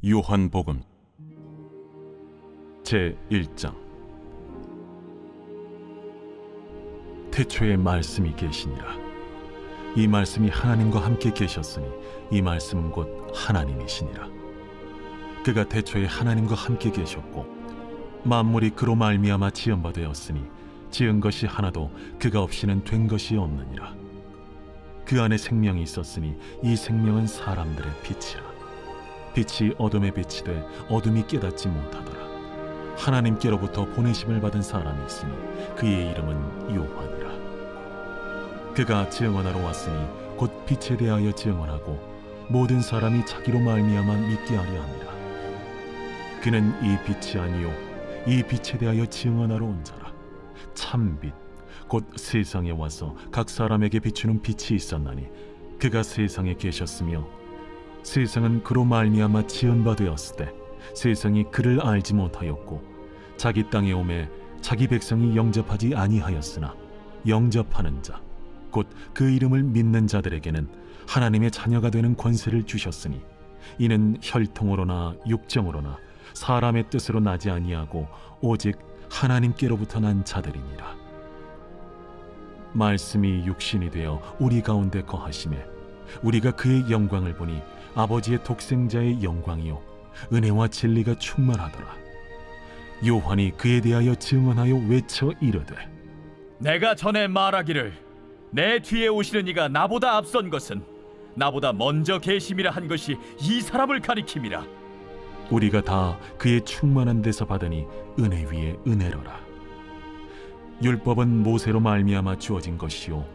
요한복음 제1장. 태초에 말씀이 계시니라. 이 말씀이 하나님과 함께 계셨으니 이 말씀은 곧 하나님이시니라. 그가 태초에 하나님과 함께 계셨고 만물이 그로 말미암아 지은 바 되었으니 지은 것이 하나도 그가 없이는 된 것이 없느니라. 그 안에 생명이 있었으니 이 생명은 사람들의 빛이라. 빛이 어둠에 빛이 돼 어둠이 깨닫지 못하더라. 하나님께로부터 보내심을 받은 사람이 있으니 그의 이름은 요한이라. 그가 증언하러 왔으니 곧 빛에 대하여 증언하고 모든 사람이 자기로 말미암아 믿게 하려 함이라. 그는 이 빛이 아니요 이 빛에 대하여 증언하러 온 자라. 참빛 곧 세상에 와서 각 사람에게 비추는 빛이 있었나니 그가 세상에 계셨으며 세상은 그로 말미암아 지은 바 되었을 때 세상이 그를 알지 못하였고 자기 땅에 오매 자기 백성이 영접하지 아니하였으나 영접하는 자 곧 그 이름을 믿는 자들에게는 하나님의 자녀가 되는 권세를 주셨으니 이는 혈통으로나 육정으로나 사람의 뜻으로 나지 아니하고 오직 하나님께로부터 난 자들이니라. 말씀이 육신이 되어 우리 가운데 거하심에 우리가 그의 영광을 보니 아버지의 독생자의 영광이요 은혜와 진리가 충만하더라. 요한이 그에 대하여 증언하여 외쳐 이르되 내가 전에 말하기를 내 뒤에 오시는 이가 나보다 앞선 것은 나보다 먼저 계심이라 한 것이 이 사람을 가리킴이라. 우리가 다 그의 충만한 데서 받으니 은혜 위에 은혜로라. 율법은 모세로 말미암아 주어진 것이요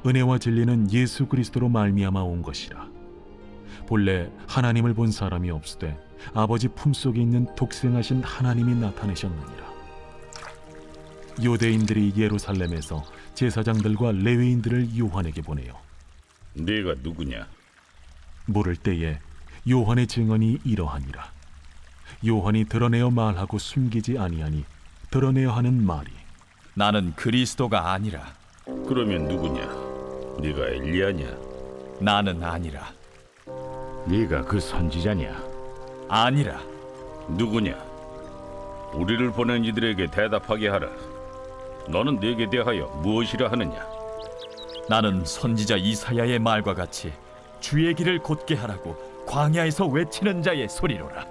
은혜와 진리는 예수 그리스도로 말미암아 온 것이라. 본래 하나님을 본 사람이 없으되 아버지 품속에 있는 독생하신 하나님이 나타내셨느니라. 유대인들이 예루살렘에서 제사장들과 레위인들을 요한에게 보내요. 네가 누구냐? 물을 때에 요한의 증언이 이러하니라. 요한이 드러내어 말하고 숨기지 아니하니 드러내어 하는 말이 나는 그리스도가 아니라. 그러면 누구냐? 네가 엘리야냐? 나는 아니라. 네가 그 선지자냐? 아니라. 누구냐? 우리를 보낸 이들에게 대답하게 하라. 너는 네게 대하여 무엇이라 하느냐? 나는 선지자 이사야의 말과 같이 주의 길을 곧게 하라고 광야에서 외치는 자의 소리로라.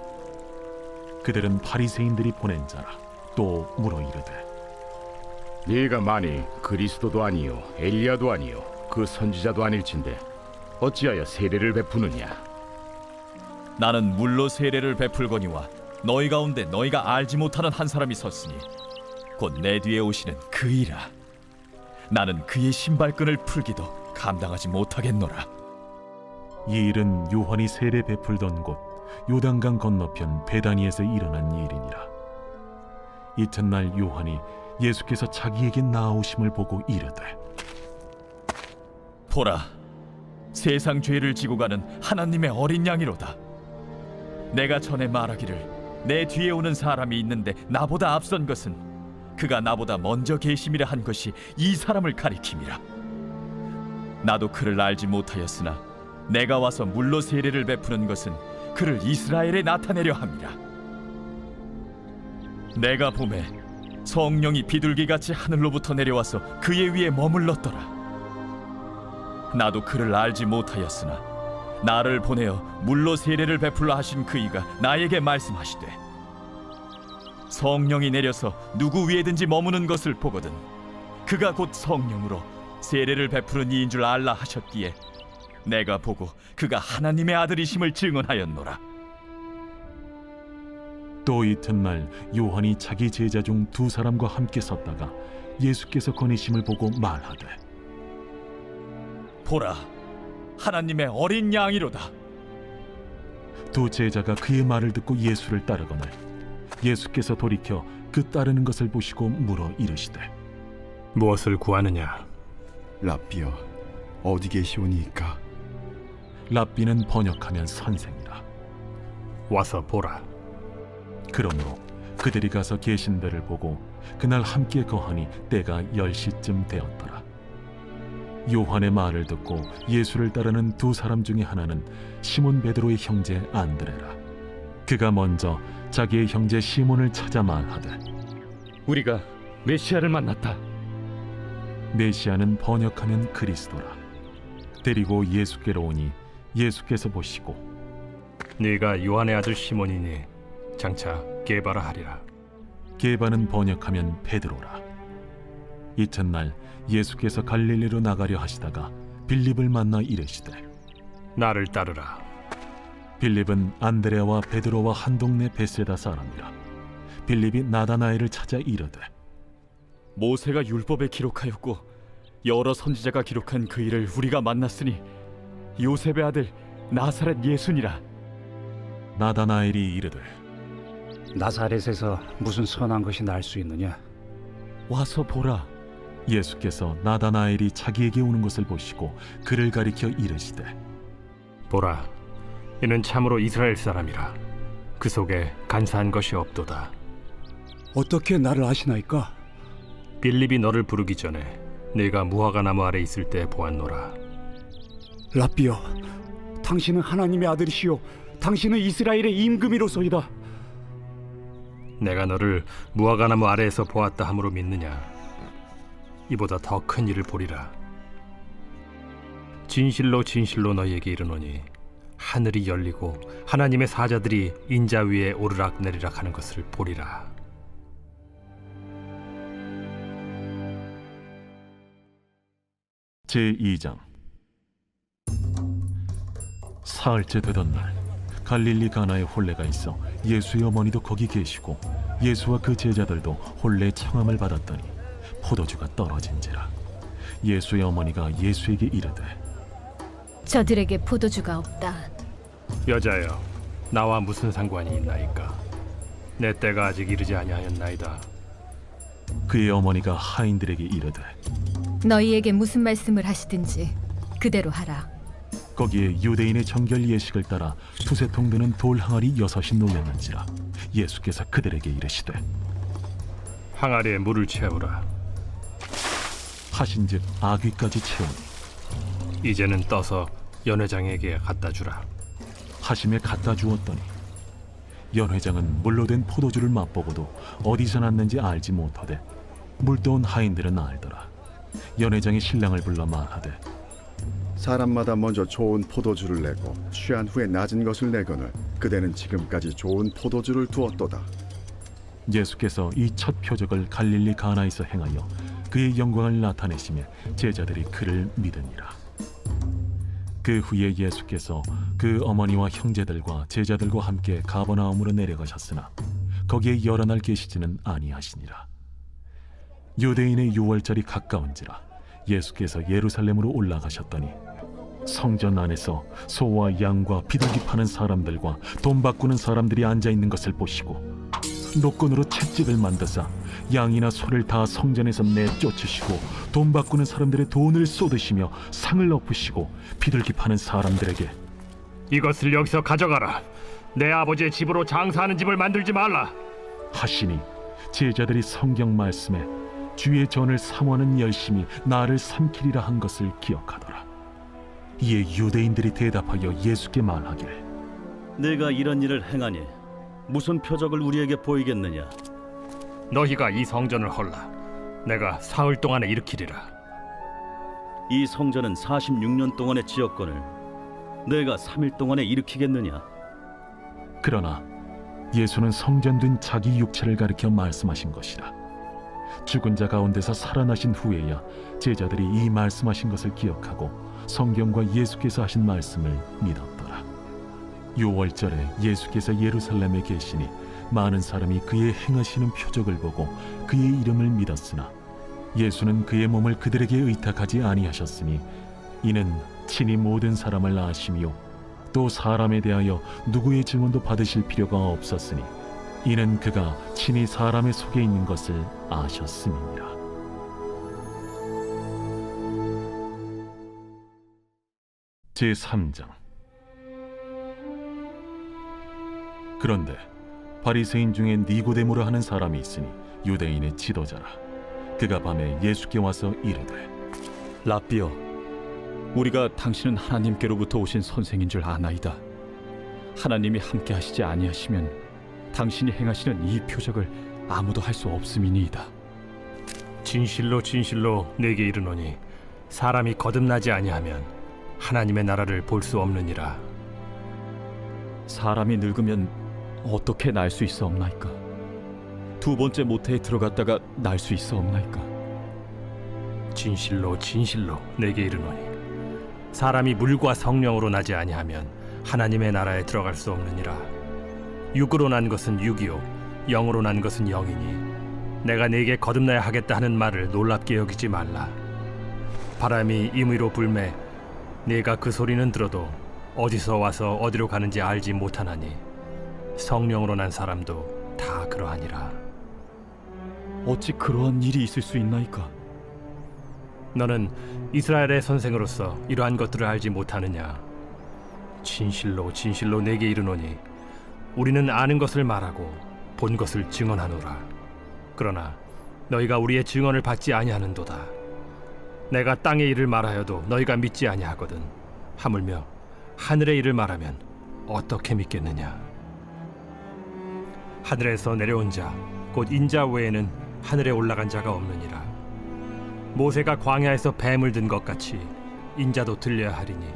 그들은 바리새인들이 보낸 자라. 또 물어 이르되 네가 만일 그리스도도 아니요 엘리야도 아니요 그 선지자도 아닐진데 어찌하여 세례를 베푸느냐? 나는 물로 세례를 베풀거니와 너희 가운데 너희가 알지 못하는 한 사람이 섰으니 곧 내 뒤에 오시는 그이라. 나는 그의 신발끈을 풀기도 감당하지 못하겠노라. 이 일은 요한이 세례 베풀던 곳 요단강 건너편 베다니에서 일어난 일이니라. 이튿날 요한이 예수께서 자기에게 나아오심을 보고 이르되 보라, 세상 죄를 지고 가는 하나님의 어린 양이로다. 내가 전에 말하기를 내 뒤에 오는 사람이 있는데 나보다 앞선 것은 그가 나보다 먼저 계심이라 한 것이 이 사람을 가리킴이라. 나도 그를 알지 못하였으나 내가 와서 물로 세례를 베푸는 것은 그를 이스라엘에 나타내려 함이라. 내가 보매 성령이 비둘기같이 하늘로부터 내려와서 그의 위에 머물렀더라. 나도 그를 알지 못하였으나 나를 보내어 물로 세례를 베풀라 하신 그이가 나에게 말씀하시되 성령이 내려서 누구 위에든지 머무는 것을 보거든 그가 곧 성령으로 세례를 베푸는 이인 줄 알라 하셨기에 내가 보고 그가 하나님의 아들이심을 증언하였노라. 또 이튿날 요한이 자기 제자 중 두 사람과 함께 섰다가 예수께서 거니심을 보고 말하되 보라, 하나님의 어린 양이로다. 두 제자가 그의 말을 듣고 예수를 따르거늘 예수께서 돌이켜 그 따르는 것을 보시고 물어 이르시되 무엇을 구하느냐? 랍비여, 어디 계시오니이까? 랍비는 번역하면 선생이라. 와서 보라. 그러므로 그들이 가서 계신 데를 보고 그날 함께 거하니 때가 10시쯤 되었더라. 요한의 말을 듣고 예수를 따르는 두 사람 중에 하나는 시몬 베드로의 형제 안드레라. 그가 먼저 자기의 형제 시몬을 찾아 말하되 우리가 메시아를 만났다. 메시아는 번역하면 그리스도라. 데리고 예수께로 오니 예수께서 보시고 네가 요한의 아들 시몬이니 장차 게바라 하리라. 게바는 번역하면 베드로라. 이튿날 예수께서 갈릴리로 나가려 하시다가 빌립을 만나 이르시되 나를 따르라. 빌립은 안드레와 베드로와 한 동네 베세다 사람이라. 빌립이 나다나엘을 찾아 이르되 모세가 율법에 기록하였고 여러 선지자가 기록한 그 일을 우리가 만났으니 요셉의 아들 나사렛 예수니라. 나다나엘이 이르되 나사렛에서 무슨 선한 것이 날 수 있느냐? 와서 보라. 예수께서 나다나엘이 자기에게 오는 것을 보시고 그를 가리켜 이르시되 보라, 이는 참으로 이스라엘 사람이라. 그 속에 간사한 것이 없도다. 어떻게 나를 아시나이까? 빌립이 너를 부르기 전에 네가 무화과 나무 아래 있을 때 보았노라. 라삐여, 당신은 하나님의 아들이시요 당신은 이스라엘의 임금이로소이다. 내가 너를 무화과 나무 아래에서 보았다 함으로 믿느냐? 이보다 더 큰 일을 보리라. 진실로 진실로 너희에게 이르노니 하늘이 열리고 하나님의 사자들이 인자 위에 오르락 내리락 하는 것을 보리라. 제2장. 사흘째 되던 날 갈릴리 가나에 혼례가 있어 예수의 어머니도 거기 계시고 예수와 그 제자들도 혼례 청함을 받았더니 포도주가 떨어진지라. 예수의 어머니가 예수에게 이르되 저들에게 포도주가 없다. 여자여, 나와 무슨 상관이 있나이까? 내 때가 아직 이르지 아니하였나이다. 그의 어머니가 하인들에게 이르되 너희에게 무슨 말씀을 하시든지 그대로 하라. 거기에 유대인의 정결 예식을 따라 두세 통 드는 돌 항아리 6이 놓였는지라. 예수께서 그들에게 이르시되 항아리에 물을 채우라. 하신즉 아귀까지 채우니 이제는 떠서 연회장에게 갖다 주라. 하심에 갖다 주었더니 연회장은 물로 된 포도주를 맛보고도 어디서 났는지 알지 못하되 물떠온 하인들은 알더라. 연회장이 신랑을 불러 말하되 사람마다 먼저 좋은 포도주를 내고 취한 후에 낮은 것을 내거늘 그대는 지금까지 좋은 포도주를 두었도다. 예수께서 이 첫 표적을 갈릴리 가나에서 행하여 그의 영광을 나타내시며 제자들이 그를 믿으니라. 그 후에 예수께서 그 어머니와 형제들과 제자들과 함께 가버나움으로 내려가셨으나 거기에 여러 날 계시지는 아니하시니라. 유대인의 유월절이 가까운지라 예수께서 예루살렘으로 올라가셨더니 성전 안에서 소와 양과 비둘기 파는 사람들과 돈 바꾸는 사람들이 앉아 있는 것을 보시고 노끈으로 채찍을 만드사 양이나 소를 다 성전에서 내쫓으시고 돈 바꾸는 사람들의 돈을 쏟으시며 상을 엎으시고 비둘기 파는 사람들에게 이것을 여기서 가져가라. 내 아버지의 집으로 장사하는 집을 만들지 말라. 하시니 제자들이 성경 말씀에 주의 전을 사모하는 열심히 나를 삼키리라 한 것을 기억하더라. 이에 유대인들이 대답하여 예수께 말하기를 내가 이런 일을 행하니 무슨 표적을 우리에게 보이겠느냐? 너희가 이 성전을 헐라. 내가 사흘 동안에 일으키리라. 이 성전은 46년 동안의 지었건을 내가 3일 동안에 일으키겠느냐? 그러나 예수는 성전된 자기 육체를 가리켜 말씀하신 것이라. 죽은 자 가운데서 살아나신 후에야 제자들이 이 말씀하신 것을 기억하고 성경과 예수께서 하신 말씀을 믿었더라. 유월절에 예수께서 예루살렘에 계시니 많은 사람이 그의 행하시는 표적을 보고 그의 이름을 믿었으나 예수는 그의 몸을 그들에게 의탁하지 아니하셨으니 이는 친히 모든 사람을 아시며 또 사람에 대하여 누구의 증언도 받으실 필요가 없었으니 이는 그가 친히 사람의 속에 있는 것을 아셨음이니라. 제3장. 그런데 바리새인 중에 니고데모라 하는 사람이 있으니 유대인의 지도자라. 그가 밤에 예수께 와서 이르되 라삐여, 우리가 당신은 하나님께로부터 오신 선생인 줄 아나이다. 하나님이 함께 하시지 아니하시면 당신이 행하시는 이 표적을 아무도 할 수 없음이니이다. 진실로 진실로 내게 이르노니 사람이 거듭나지 아니하면 하나님의 나라를 볼 수 없느니라. 사람이 늙으면 어떻게 날 수 있어 없나이까? 두 번째 모태에 들어갔다가 날 수 있어 없나이까? 진실로 진실로 내게 이르노니 사람이 물과 성령으로 나지 아니하면 하나님의 나라에 들어갈 수 없느니라. 육으로 난 것은 육이요 영으로 난 것은 영이니 내가 네게 거듭나야 하겠다 하는 말을 놀랍게 여기지 말라. 바람이 임의로 불매 네가 그 소리는 들어도 어디서 와서 어디로 가는지 알지 못하나니 성령으로 난 사람도 다 그러하니라. 어찌 그러한 일이 있을 수 있나이까? 너는 이스라엘의 선생으로서 이러한 것들을 알지 못하느냐? 진실로 진실로 내게 이르노니 우리는 아는 것을 말하고 본 것을 증언하노라. 그러나 너희가 우리의 증언을 받지 아니하는도다. 내가 땅의 일을 말하여도 너희가 믿지 아니하거든. 하물며 하늘의 일을 말하면 어떻게 믿겠느냐? 하늘에서 내려온 자 곧 인자 외에는 하늘에 올라간 자가 없느니라. 모세가 광야에서 뱀을 든 것 같이 인자도 들려야 하리니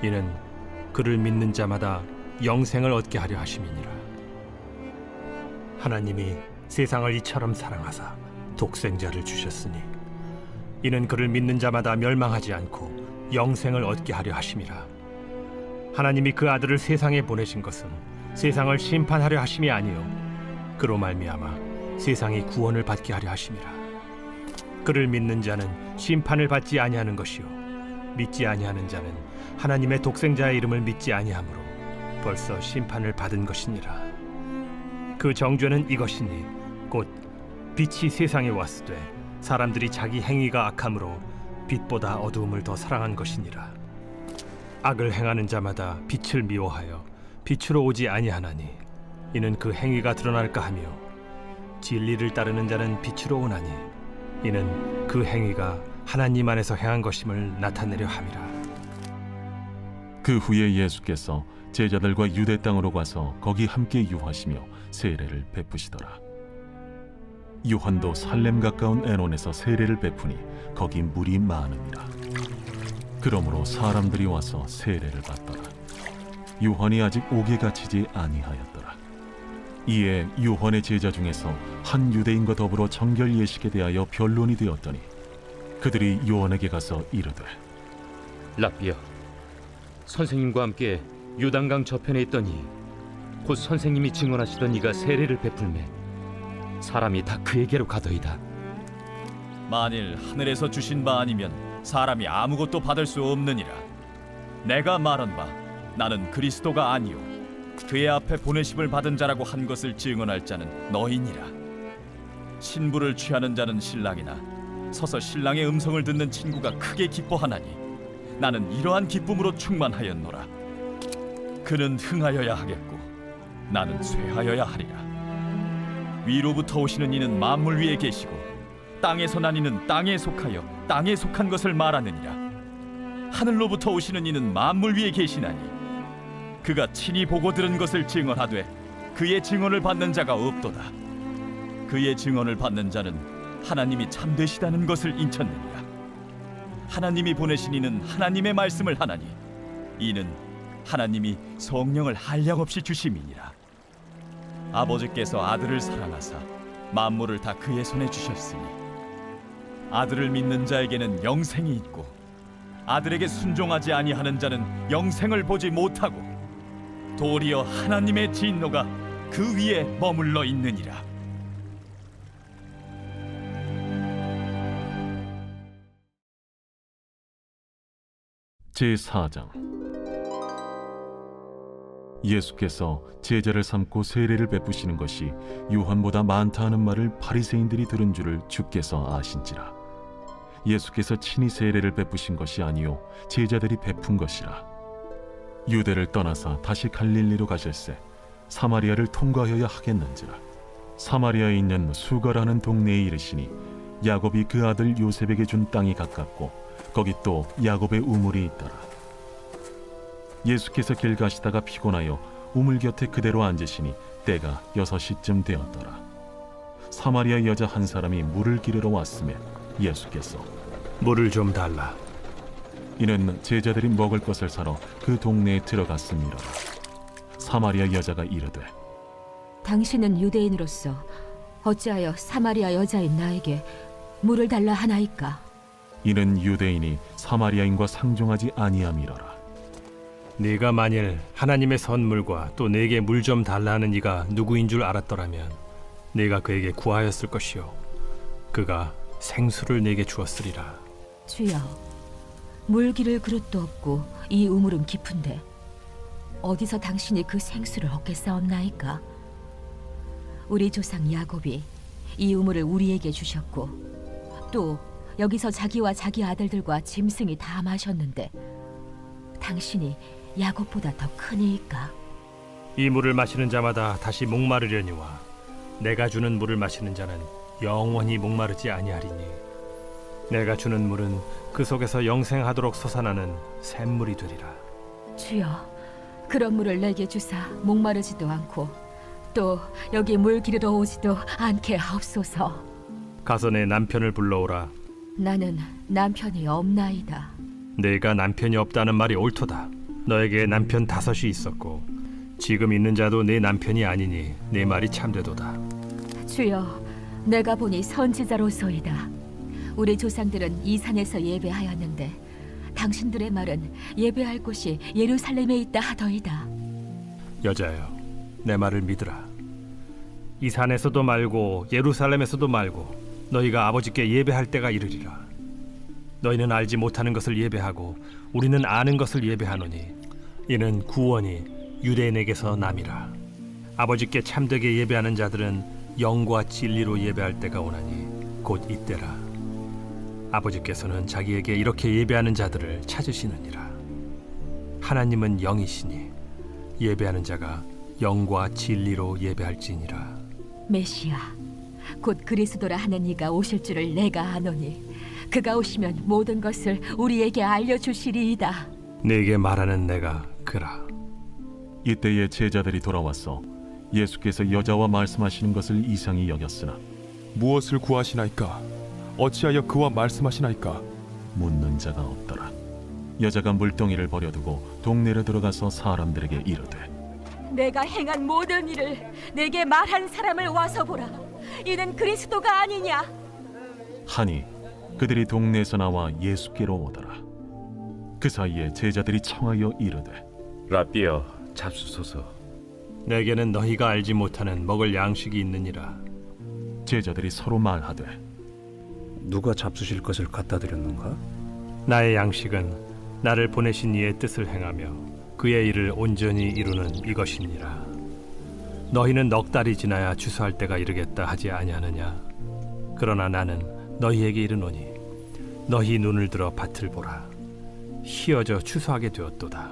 이는 그를 믿는 자마다 영생을 얻게 하려 하심이니라. 하나님이 세상을 이처럼 사랑하사 독생자를 주셨으니 이는 그를 믿는 자마다 멸망하지 않고 영생을 얻게 하려 하심이라. 하나님이 그 아들을 세상에 보내신 것은 세상을 심판하려 하심이 아니요 그로 말미암아 세상이 구원을 받게 하려 하심이라. 그를 믿는 자는 심판을 받지 아니하는 것이요 믿지 아니하는 자는 하나님의 독생자의 이름을 믿지 아니하므로 벌써 심판을 받은 것이니라. 그 정죄는 이것이니 곧 빛이 세상에 왔으되 사람들이 자기 행위가 악함으로 빛보다 어두움을 더 사랑한 것이니라. 악을 행하는 자마다 빛을 미워하여 빛으로 오지 아니하나니 이는 그 행위가 드러날까 하며 진리를 따르는 자는 빛으로 오나니 이는 그 행위가 하나님 안에서 행한 것임을 나타내려 함이라. 그 후에 예수께서 제자들과 유대 땅으로 가서 거기 함께 유하시며 세례를 베푸시더라. 요한도 살렘 가까운 에논에서 세례를 베푸니 거기 물이 많음이라. 그러므로 사람들이 와서 세례를 받더라. 요한이 아직 옥에 갇히지 아니하였더라. 이에 요한의 제자 중에서 한 유대인과 더불어 정결 예식에 대하여 변론이 되었더니 그들이 요한에게 가서 이르되 랍비여, 선생님과 함께 요단강 저편에 있더니 곧 선생님이 증언하시던 이가 세례를 베풀매 사람이 다 그에게로 가더이다. 만일 하늘에서 주신 바 아니면 사람이 아무것도 받을 수 없느니라. 내가 말한 바 나는 그리스도가 아니요 그의 앞에 보내심을 받은 자라고 한 것을 증언할 자는 너희니라. 신부를 취하는 자는 신랑이나 서서 신랑의 음성을 듣는 친구가 크게 기뻐하나니 나는 이러한 기쁨으로 충만하였노라. 그는 흥하여야 하겠고 나는 쇠하여야 하리라. 위로부터 오시는 이는 만물 위에 계시고 땅에서 난 이는 땅에 속하여 땅에 속한 것을 말하느니라. 하늘로부터 오시는 이는 만물 위에 계시나니 그가 친히 보고 들은 것을 증언하되 그의 증언을 받는 자가 없도다. 그의 증언을 받는 자는 하나님이 참되시다는 것을 인쳤느니라. 하나님이 보내신 이는 하나님의 말씀을 하나니 이는 하나님이 성령을 한량없이 주심이니라. 아버지께서 아들을 사랑하사 만물을 다 그의 손에 주셨으니 아들을 믿는 자에게는 영생이 있고 아들에게 순종하지 아니하는 자는 영생을 보지 못하고 도리어 하나님의 진노가 그 위에 머물러 있느니라. 제4장. 예수께서 제자를 삼고 세례를 베푸시는 것이 요한보다 많다 하는 말을 바리새인들이 들은 줄을 주께서 아신지라. 예수께서 친히 세례를 베푸신 것이 아니요 제자들이 베푼 것이라. 유대를 떠나서 다시 갈릴리로 가실새 사마리아를 통과하여야 하겠는지라. 사마리아에 있는 수가라는 동네에 이르시니 야곱이 그 아들 요셉에게 준 땅이 가깝고 거기 또 야곱의 우물이 있더라. 예수께서 길 가시다가 피곤하여 우물 곁에 그대로 앉으시니 때가 6시쯤 되었더라. 사마리아 여자 한 사람이 물을 기르러 왔음에 예수께서 물을 좀 달라. 이는 제자들이 먹을 것을 사러 그 동네에 들어갔음이로라. 사마리아 여자가 이르되 당신은 유대인으로서 어찌하여 사마리아 여자인 나에게 물을 달라 하나이까? 이는 유대인이 사마리아인과 상종하지 아니함이로라. 네가 만일 하나님의 선물과 또 내게 물 좀 달라는 이가 누구인 줄 알았더라면 네가 그에게 구하였을 것이요 그가 생수를 내게 주었으리라. 주여, 물 기를 그릇도 없고 이 우물은 깊은데 어디서 당신이 그 생수를 얻겠사옵나이까? 우리 조상 야곱이 이 우물을 우리에게 주셨고 또 여기서 자기와 자기 아들들과 짐승이 다 마셨는데 당신이 야곱보다 더 크니이까? 이 물을 마시는 자마다 다시 목마르려니와 내가 주는 물을 마시는 자는 영원히 목마르지 아니하리니 내가 주는 물은 그 속에서 영생하도록 솟아나는 샘물이 되리라. 주여, 그런 물을 내게 주사 목마르지도 않고 또 여기 물 기르러 오지도 않게 하옵소서. 가서 내 남편을 불러오라. 나는 남편이 없나이다. 내가 남편이 없다는 말이 옳도다. 너에게 남편 5이 있었고 지금 있는 자도 내 남편이 아니니 내 말이 참되도다. 주여, 내가 보니 선지자로소이다. 우리 조상들은 이 산에서 예배하였는데 당신들의 말은 예배할 곳이 예루살렘에 있다 하더이다. 여자여, 내 말을 믿으라. 이 산에서도 말고 예루살렘에서도 말고 너희가 아버지께 예배할 때가 이르리라. 너희는 알지 못하는 것을 예배하고 우리는 아는 것을 예배하노니 이는 구원이 유대인에게서 남이라. 아버지께 참되게 예배하는 자들은 영과 진리로 예배할 때가 오나니 곧 이때라. 아버지께서는 자기에게 이렇게 예배하는 자들을 찾으시느니라. 하나님은 영이시니 예배하는 자가 영과 진리로 예배할지니라. 메시아, 곧 그리스도라 하는 이가 오실 줄을 내가 아노니 그가 오시면 모든 것을 우리에게 알려주시리이다. 네게 말하는 내가 그라. 이때에 제자들이 돌아와서 예수께서 여자와 말씀하시는 것을 이상히 여겼으나 무엇을 구하시나이까? 어찌하여 그와 말씀하시나이까? 묻는 자가 없더라. 여자가 물동이를 버려두고 동네로 들어가서 사람들에게 이르되 내가 행한 모든 일을 내게 말한 사람을 와서 보라. 이는 그리스도가 아니냐? 하니 그들이 동네에서 나와 예수께로 오더라. 그 사이에 제자들이 청하여 이르되 라비여, 잡수소서. 내게는 너희가 알지 못하는 먹을 양식이 있느니라. 제자들이 서로 말하되 누가 잡수실 것을 갖다 드렸는가? 나의 양식은 나를 보내신 이의 뜻을 행하며 그의 일을 온전히 이루는 이것이니라. 너희는 넉 달이 지나야 추수할 때가 이르겠다 하지 아니하느냐? 그러나 나는 너희에게 이르노니 너희 눈을 들어 밭을 보라. 희어져 추수하게 되었도다.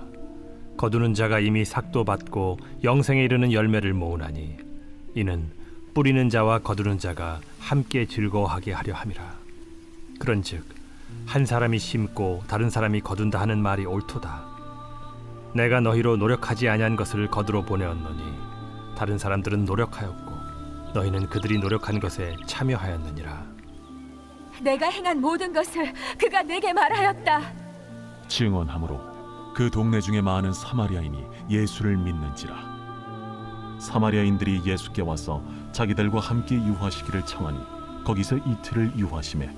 거두는 자가 이미 삭도 받고 영생에 이르는 열매를 모으나니 이는 뿌리는 자와 거두는 자가 함께 즐거워하게 하려 함이라. 그런즉 한 사람이 심고 다른 사람이 거둔다 하는 말이 옳도다. 내가 너희로 노력하지 아니한 것을 거두러 보내었노니 다른 사람들은 노력하였고 너희는 그들이 노력한 것에 참여하였느니라. 내가 행한 모든 것을 그가 내게 말하였다. 증언하므로 그 동네 중에 많은 사마리아인이 예수를 믿는지라. 사마리아인들이 예수께 와서 자기들과 함께 유하시기를 청하니 거기서 이틀을 유하심에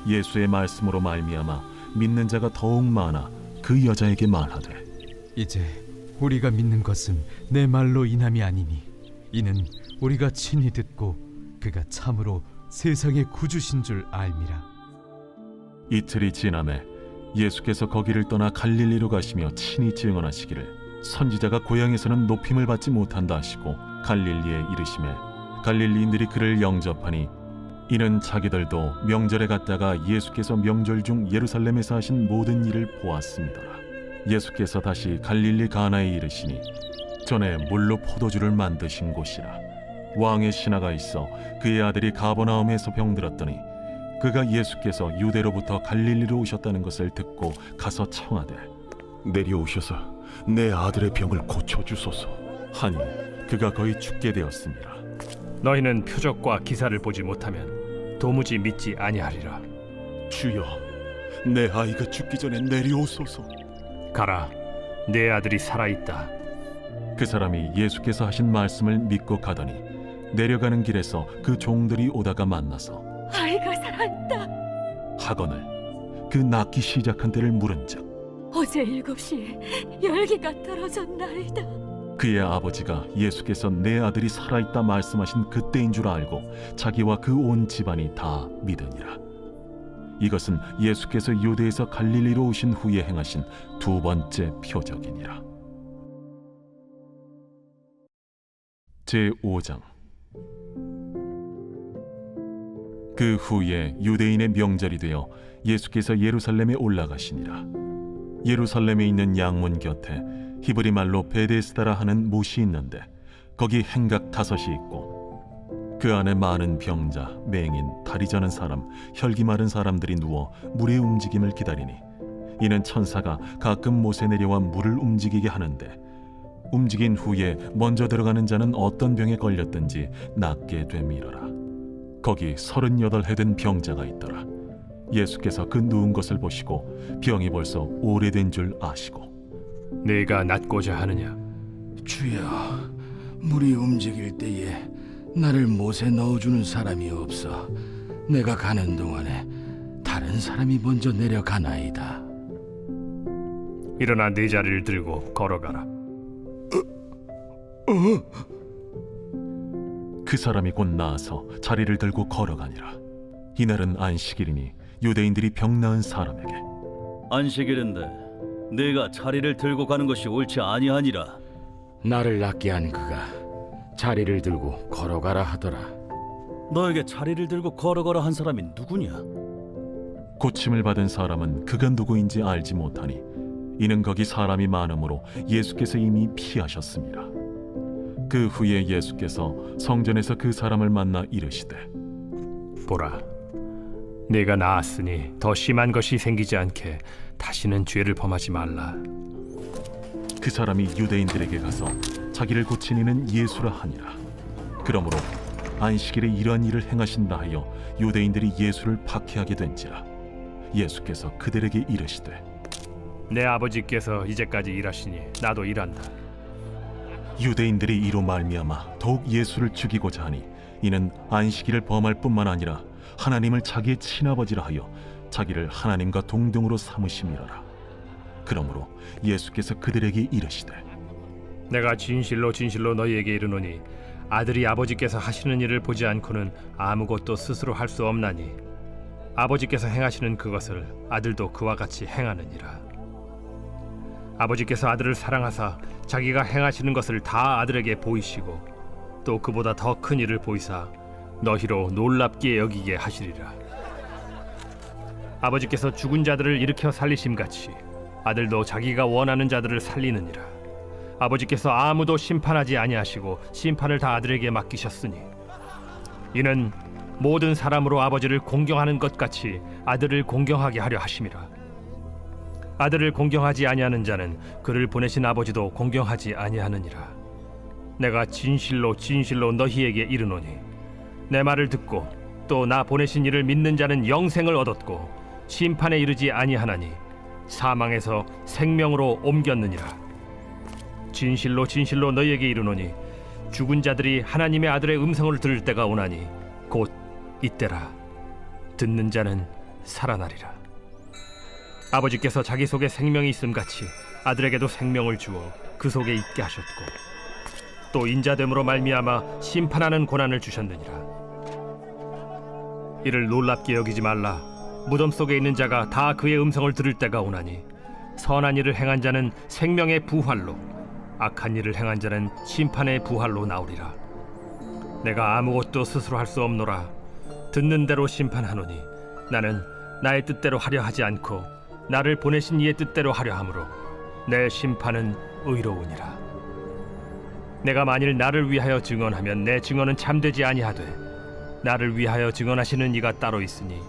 예수의 말씀으로 말미암아 믿는 자가 더욱 많아 그 여자에게 말하되 이제 우리가 믿는 것은 내 말로 인함이 아니니 이는 우리가 친히 듣고 그가 참으로 세상의 구주신 줄 알미라. 이틀이 지남에 예수께서 거기를 떠나 갈릴리로 가시며 친히 증언하시기를 선지자가 고향에서는 높임을 받지 못한다 하시고 갈릴리에 이르시매 갈릴리인들이 그를 영접하니 이는 자기들도 명절에 갔다가 예수께서 명절 중 예루살렘에서 하신 모든 일을 보았습니다라. 예수께서 다시 갈릴리 가나에 이르시니 전에 물로 포도주를 만드신 곳이라. 왕의 신하가 있어 그의 아들이 가버나움에서 병들었더니 그가 예수께서 유대로부터 갈릴리로 오셨다는 것을 듣고 가서 청하되 내려오셔서 내 아들의 병을 고쳐주소서. 하니 그가 거의 죽게 되었습니다. 너희는 표적과 기사를 보지 못하면 도무지 믿지 아니하리라. 주여, 내 아이가 죽기 전에 내려오소서. 가라, 내 아들이 살아있다. 그 사람이 예수께서 하신 말씀을 믿고 가더니 내려가는 길에서 그 종들이 오다가 만나서 아이가 살아있다. 하거늘 그 낳기 시작한 때를 물은즉 어제 7시에 열기가 떨어졌나이다. 그의 아버지가 예수께서 내 아들이 살아있다 말씀하신 그때인 줄 알고 자기와 그 온 집안이 다 믿으니라. 이것은 예수께서 유대에서 갈릴리로 오신 후에 행하신 두 번째 표적이니라. 제5장. 그 후에 유대인의 명절이 되어 예수께서 예루살렘에 올라가시니라. 예루살렘에 있는 양문 곁에 히브리 말로 베데스다라 하는 못이 있는데 거기 행각 5이 있고 그 안에 많은 병자, 맹인, 다리 저는 사람, 혈기 마른 사람들이 누워 물의 움직임을 기다리니 이는 천사가 가끔 못에 내려와 물을 움직이게 하는데 움직인 후에 먼저 들어가는 자는 어떤 병에 걸렸든지 낫게 됨이러라. 거기 38해 된 병자가 있더라. 예수께서 그 누운 것을 보시고 병이 벌써 오래된 줄 아시고 네가 낫고자 하느냐? 주여, 물이 움직일 때에 나를 못에 넣어주는 사람이 없어 내가 가는 동안에 다른 사람이 먼저 내려가나이다. 일어나 네 자리를 들고 걸어가라. 그 사람이 곧 나아서 자리를 들고 걸어가니라. 이날은 안식일이니 유대인들이 병 나은 사람에게 안식일인데 네가 자리를 들고 가는 것이 옳지 아니하니라. 나를 낫게 한 그가 자리를 들고 걸어가라 하더라. 너에게 자리를 들고 걸어가라 한 사람이 누구냐? 고침을 받은 사람은 그가 누구인지 알지 못하니 이는 거기 사람이 많으므로 예수께서 이미 피하셨습니다. 그 후에 예수께서 성전에서 그 사람을 만나 이르시되 보라, 네가 나았으니 더 심한 것이 생기지 않게 다시는 죄를 범하지 말라. 그 사람이 유대인들에게 가서 자기를 고친 이는 예수라 하니라. 그러므로 안식일에 이러한 일을 행하신다 하여 유대인들이 예수를 박해하게 된지라. 예수께서 그들에게 이르시되 내 아버지께서 이제까지 일하시니 나도 일한다. 유대인들이 이로 말미암아 더욱 예수를 죽이고자 하니 이는 안식일을 범할 뿐만 아니라 하나님을 자기의 친아버지라 하여 자기를 하나님과 동등으로 삼으심이라라. 그러므로 예수께서 그들에게 이르시되 내가 진실로 진실로 너희에게 이르노니 아들이 아버지께서 하시는 일을 보지 않고는 아무것도 스스로 할 수 없나니 아버지께서 행하시는 그것을 아들도 그와 같이 행하느니라. 아버지께서 아들을 사랑하사 자기가 행하시는 것을 다 아들에게 보이시고 또 그보다 더 큰 일을 보이사 너희로 놀랍게 여기게 하시리라. 아버지께서 죽은 자들을 일으켜 살리심같이 아들도 자기가 원하는 자들을 살리느니라. 아버지께서 아무도 심판하지 아니하시고 심판을 다 아들에게 맡기셨으니 이는 모든 사람으로 아버지를 공경하는 것 같이 아들을 공경하게 하려 하심이라. 아들을 공경하지 아니하는 자는 그를 보내신 아버지도 공경하지 아니하느니라. 내가 진실로 진실로 너희에게 이르노니 내 말을 듣고 또 나 보내신 이를 믿는 자는 영생을 얻었고 심판에 이르지 아니하나니 사망에서 생명으로 옮겼느니라. 진실로 진실로 너희에게 이르노니 죽은 자들이 하나님의 아들의 음성을 들을 때가 오나니 곧 이때라. 듣는 자는 살아나리라. 아버지께서 자기 속에 생명이 있음같이 아들에게도 생명을 주어 그 속에 있게 하셨고 또 인자됨으로 말미암아 심판하는 고난을 주셨느니라. 이를 놀랍게 여기지 말라. 무덤 속에 있는 자가 다 그의 음성을 들을 때가 오나니 선한 일을 행한 자는 생명의 부활로 악한 일을 행한 자는 심판의 부활로 나오리라. 내가 아무것도 스스로 할 수 없노라. 듣는 대로 심판하노니 나는 나의 뜻대로 하려 하지 않고 나를 보내신 이의 뜻대로 하려 함으로 내 심판은 의로우니라. 내가 만일 나를 위하여 증언하면 내 증언은 참되지 아니하되 나를 위하여 증언하시는 이가 따로 있으니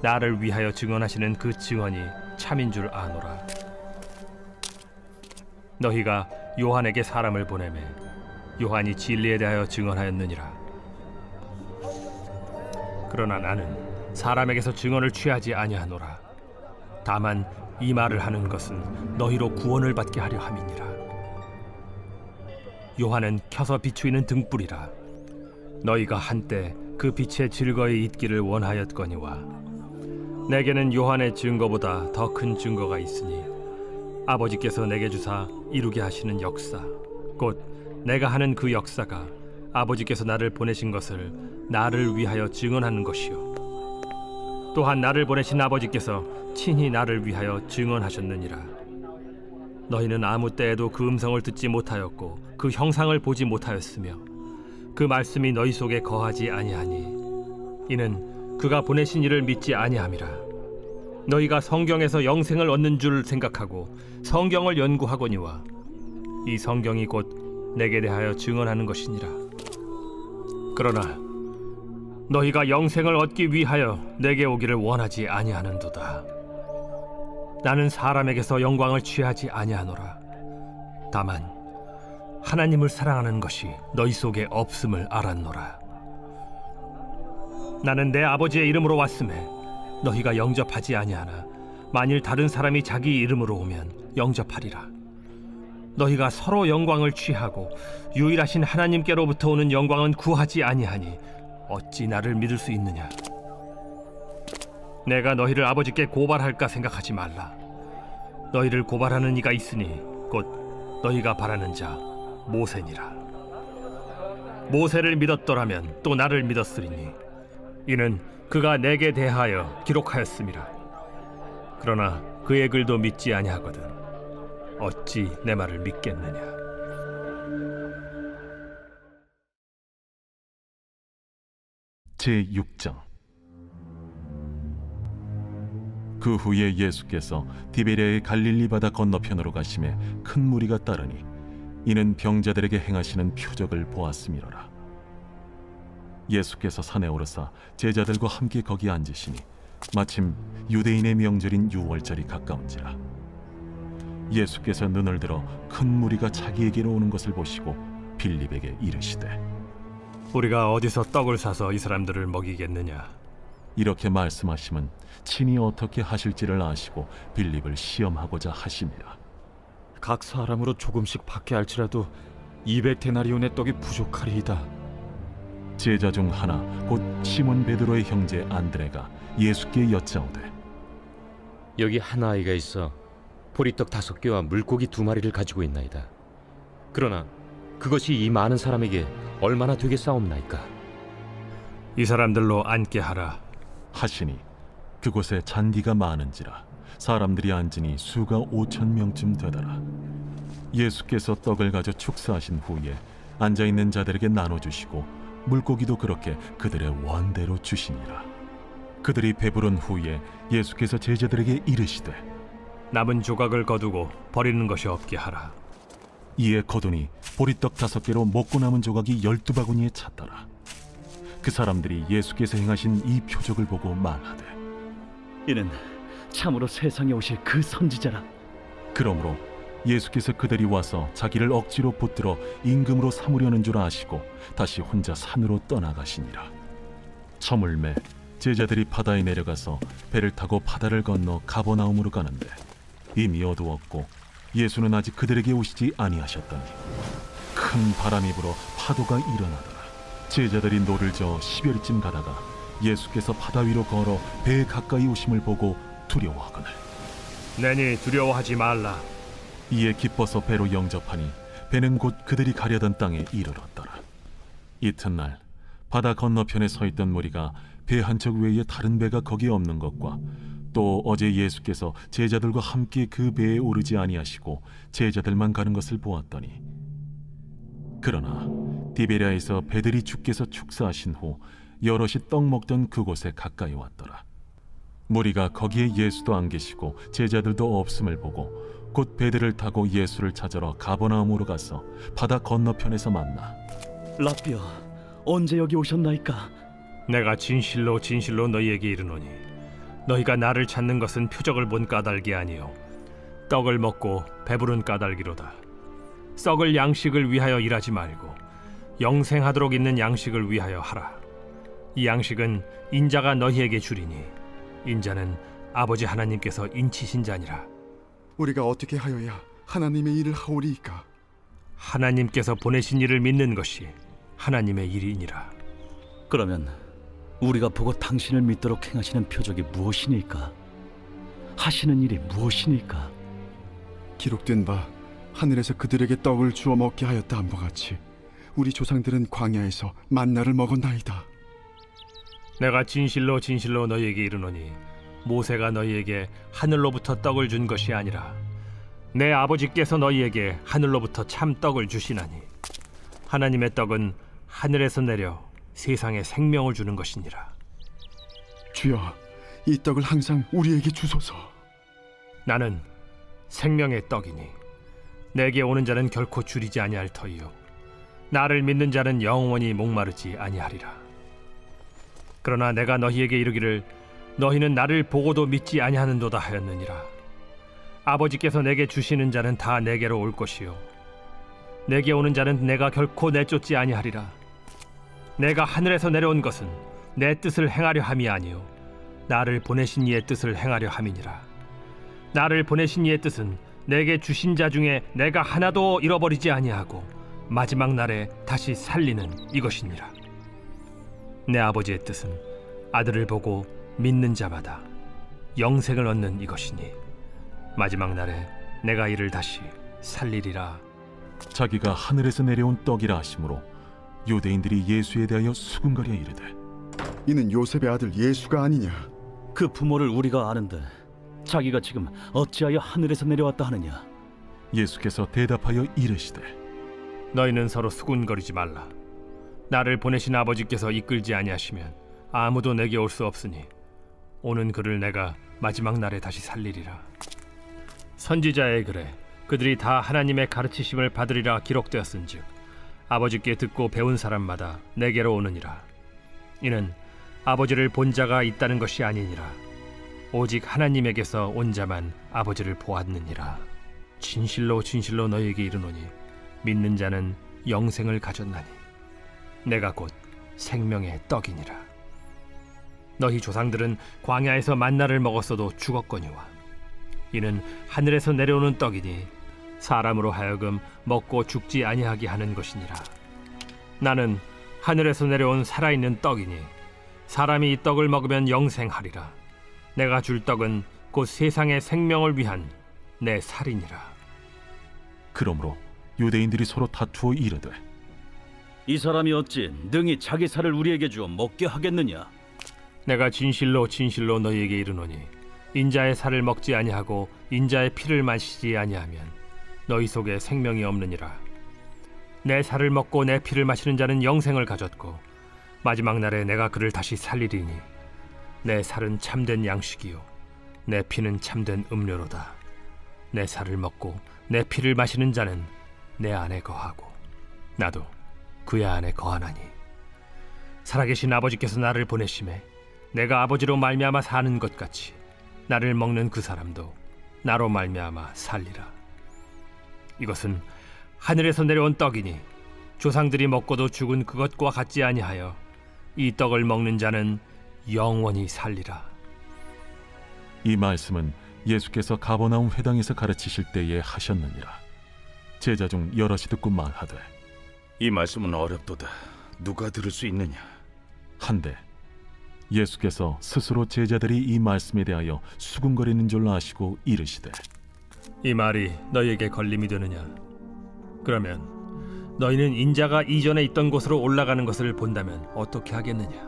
나를 위하여 증언하시는 그 증언이 참인 줄 아노라. 너희가 요한에게 사람을 보내매 요한이 진리에 대하여 증언하였느니라. 그러나 나는 사람에게서 증언을 취하지 아니하노라. 다만 이 말을 하는 것은 너희로 구원을 받게 하려 함이니라. 요한은 켜서 비추이는 등불이라. 너희가 한때 그 빛에 즐거이 있기를 원하였거니와 내게는 요한의 증거보다 더 큰 증거가 있으니 아버지께서 내게 주사 이루게 하시는 역사, 곧 내가 하는 그 역사가 아버지께서 나를 보내신 것을 나를 위하여 증언하는 것이요 또한 나를 보내신 아버지께서 친히 나를 위하여 증언하셨느니라. 너희는 아무 때에도 그 음성을 듣지 못하였고 그 형상을 보지 못하였으며 그 말씀이 너희 속에 거하지 아니하니 이는 그가 보내신 이를 믿지 아니함이라. 너희가 성경에서 영생을 얻는 줄 생각하고 성경을 연구하거니와 이 성경이 곧 내게 대하여 증언하는 것이니라. 그러나 너희가 영생을 얻기 위하여 내게 오기를 원하지 아니하는도다. 나는 사람에게서 영광을 취하지 아니하노라. 다만 하나님을 사랑하는 것이 너희 속에 없음을 알았노라. 나는 내 아버지의 이름으로 왔음에 너희가 영접하지 아니하나 만일 다른 사람이 자기 이름으로 오면 영접하리라. 너희가 서로 영광을 취하고 유일하신 하나님께로부터 오는 영광은 구하지 아니하니 어찌 나를 믿을 수 있느냐? 내가 너희를 아버지께 고발할까 생각하지 말라. 너희를 고발하는 이가 있으니 곧 너희가 바라는 자 모세니라. 모세를 믿었더라면 또 나를 믿었으리니 이는 그가 내게 대하여 기록하였음이라. 그러나 그의 글도 믿지 아니하거든 어찌 내 말을 믿겠느냐? 제6장. 그 후에 예수께서 디베랴의 갈릴리 바다 건너편으로 가심에 큰 무리가 따르니 이는 병자들에게 행하시는 표적을 보았음이로라. 예수께서 산에 오르사 제자들과 함께 거기 앉으시니 마침 유대인의 명절인 유월절이 가까운지라. 예수께서 눈을 들어 큰 무리가 자기에게로 오는 것을 보시고 빌립에게 이르시되 우리가 어디서 떡을 사서 이 사람들을 먹이겠느냐? 이렇게 말씀하심은 친히 어떻게 하실지를 아시고 빌립을 시험하고자 하심이라. 각 사람으로 조금씩 받게 할지라도 200데나리온의 떡이 부족하리이다. 제자 중 하나 곧 시몬 베드로의 형제 안드레가 예수께 여짜오되 여기 한 아이가 있어 보리떡 5개와 물고기 2마리를 가지고 있나이다. 그러나 그것이 이 많은 사람에게 얼마나 되겠사옵나이까? 이 사람들로 앉게 하라 하시니 그곳에 잔디가 많은지라 사람들이 앉으니 수가 5,000명쯤 되더라. 예수께서 떡을 가져 축사하신 후에 앉아있는 자들에게 나눠주시고 물고기도 그렇게 그들의 원대로 주시니라. 그들이 배부른 후에 예수께서 제자들에게 이르시되 남은 조각을 거두고 버리는 것이 없게 하라. 이에 거두니 보리떡 5개로 먹고 남은 조각이 12바구니에 찼더라. 그 사람들이 예수께서 행하신 이 표적을 보고 말하되 이는 참으로 세상에 오실 그 선지자라. 그러므로 예수께서 그들이 와서 자기를 억지로 붙들어 임금으로 삼으려는 줄 아시고 다시 혼자 산으로 떠나가시니라. 저물매 제자들이 바다에 내려가서 배를 타고 바다를 건너 가버나움으로 가는데 이미 어두웠고 예수는 아직 그들에게 오시지 아니하셨더니 큰 바람이 불어 파도가 일어나더라. 제자들이 노를 저어 10여리쯤 가다가 예수께서 바다 위로 걸어 배에 가까이 오심을 보고 두려워하거늘 내니 두려워하지 말라. 이에 기뻐서 배로 영접하니 배는 곧 그들이 가려던 땅에 이르렀더라. 이튿날 바다 건너편에 서 있던 무리가 배 한 척 외에 다른 배가 거기에 없는 것과 또 어제 예수께서 제자들과 함께 그 배에 오르지 아니하시고 제자들만 가는 것을 보았더니 그러나 디베랴에서 배들이 주께서 축사하신 후 여럿이 떡 먹던 그곳에 가까이 왔더라. 무리가 거기에 예수도 안 계시고 제자들도 없음을 보고 곧 배들을 타고 예수를 찾으러 가버나움으로 가서 바다 건너편에서 만나 라삐어, 언제 여기 오셨나이까? 내가 진실로 진실로 너희에게 이르노니 너희가 나를 찾는 것은 표적을 본 까닭이 아니요 떡을 먹고 배부른 까닭이로다. 썩을 양식을 위하여 일하지 말고 영생하도록 있는 양식을 위하여 하라. 이 양식은 인자가 너희에게 주리니 인자는 아버지 하나님께서 인치신 자니라. 우리가 어떻게 하여야 하나님의 일을 하오리이까? 하나님께서 보내신 이를 믿는 것이 하나님의 일이니라. 그러면 우리가 보고 당신을 믿도록 행하시는 표적이 무엇이니까? 하시는 일이 무엇이니까? 기록된 바 하늘에서 그들에게 떡을 주어 먹게 하였다함과 같이 우리 조상들은 광야에서 만나를 먹었나이다. 내가 진실로 진실로 너희에게 이르노니 모세가 너희에게 하늘로부터 떡을 준 것이 아니라 내 아버지께서 너희에게 하늘로부터 참 떡을 주시나니 하나님의 떡은 하늘에서 내려 세상에 생명을 주는 것이니라. 주여, 이 떡을 항상 우리에게 주소서. 나는 생명의 떡이니 내게 오는 자는 결코 줄이지 아니할 터이요 나를 믿는 자는 영원히 목마르지 아니하리라. 그러나 내가 너희에게 이르기를 너희는 나를 보고도 믿지 아니하는도다 하였느니라. 아버지께서 내게 주시는 자는 다 내게로 올 것이요 내게 오는 자는 내가 결코 내쫓지 아니하리라. 내가 하늘에서 내려온 것은 내 뜻을 행하려 함이 아니요 나를 보내신 이의 뜻을 행하려 함이니라. 나를 보내신 이의 뜻은 내게 주신 자 중에 내가 하나도 잃어버리지 아니하고 마지막 날에 다시 살리는 이것이니라. 내 아버지의 뜻은 아들을 보고 믿는 자마다 영생을 얻는 이것이니 마지막 날에 내가 이를 다시 살리리라. 자기가 하늘에서 내려온 떡이라 하심으로 유대인들이 예수에 대하여 수군거려 이르되 이는 요셉의 아들 예수가 아니냐? 그 부모를 우리가 아는데 자기가 지금 어찌하여 하늘에서 내려왔다 하느냐? 예수께서 대답하여 이르시되 너희는 서로 수군거리지 말라. 나를 보내신 아버지께서 이끌지 아니하시면 아무도 내게 올 수 없으니 오는 그를 내가 마지막 날에 다시 살리리라. 선지자의 글에 그들이 다 하나님의 가르치심을 받으리라 기록되었은즉 아버지께 듣고 배운 사람마다 내게로 오느니라. 이는 아버지를 본 자가 있다는 것이 아니니라. 오직 하나님에게서 온 자만 아버지를 보았느니라. 진실로 진실로 너희에게 이르노니 믿는 자는 영생을 가졌나니 내가 곧 생명의 떡이니라. 너희 조상들은 광야에서 만나를 먹었어도 죽었거니와 이는 하늘에서 내려오는 떡이니 사람으로 하여금 먹고 죽지 아니하게 하는 것이니라. 나는 하늘에서 내려온 살아있는 떡이니 사람이 이 떡을 먹으면 영생하리라. 내가 줄 떡은 곧 세상의 생명을 위한 내 살이니라. 그러므로 유대인들이 서로 다투어 이르되 이 사람이 어찌 능히 자기 살을 우리에게 주어 먹게 하겠느냐? 내가 진실로 진실로 너희에게 이르노니 인자의 살을 먹지 아니하고 인자의 피를 마시지 아니하면 너희 속에 생명이 없느니라. 내 살을 먹고 내 피를 마시는 자는 영생을 가졌고 마지막 날에 내가 그를 다시 살리리니 내 살은 참된 양식이요 내 피는 참된 음료로다. 내 살을 먹고 내 피를 마시는 자는 내 안에 거하고 나도 그의 안에 거하나니 살아계신 아버지께서 나를 보내심에 내가 아버지로 말미암아 사는 것 같이 나를 먹는 그 사람도 나로 말미암아 살리라. 이것은 하늘에서 내려온 떡이니 조상들이 먹고도 죽은 그것과 같지 아니하여 이 떡을 먹는 자는 영원히 살리라. 이 말씀은 예수께서 가버나움 회당에서 가르치실 때에 하셨느니라. 제자 중 여럿이 듣고 말하되 이 말씀은 어렵도다. 누가 들을 수 있느냐? 한데 예수께서 스스로 제자들이 이 말씀에 대하여 수군거리는 줄로 아시고 이르시되 이 말이 너희에게 걸림이 되느냐? 그러면 너희는 인자가 이전에 있던 곳으로 올라가는 것을 본다면 어떻게 하겠느냐?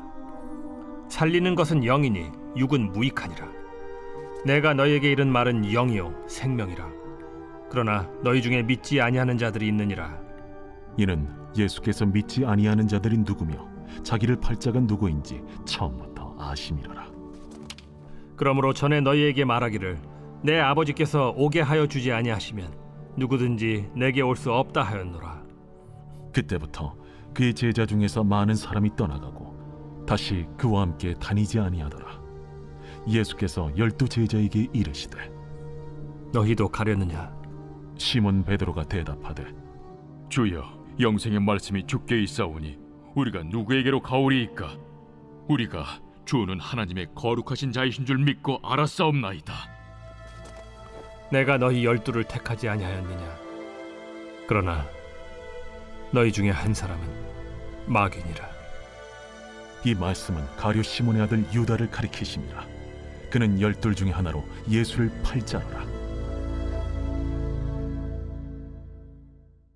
살리는 것은 영이니 육은 무익하니라. 내가 너희에게 이른 말은 영이요 생명이라. 그러나 너희 중에 믿지 아니하는 자들이 있느니라. 이는 예수께서 믿지 아니하는 자들이 누구며 자기를 팔 자가 누구인지 처음부터 아심이로라. 그러므로 전에 너희에게 말하기를 내 아버지께서 오게 하여 주지 아니하시면 누구든지 내게 올 수 없다 하였노라. 그때부터 그의 제자 중에서 많은 사람이 떠나가고 다시 그와 함께 다니지 아니하더라. 예수께서 12 제자에게 이르시되 너희도 가려느냐? 시몬 베드로가 대답하되 주여, 영생의 말씀이 주께 있사오니 우리가 누구에게로 가오리이까? 우리가 주는 하나님의 거룩하신 자이신 줄 믿고 알았사옵나이다. 내가 너희 12를 택하지 아니하였느냐? 그러나 너희 중에 한 사람은 마귀니라. 이 말씀은 가룟 시몬의 아들 유다를 가리키심이라. 그는 12 중에 하나로 예수를 팔자노라.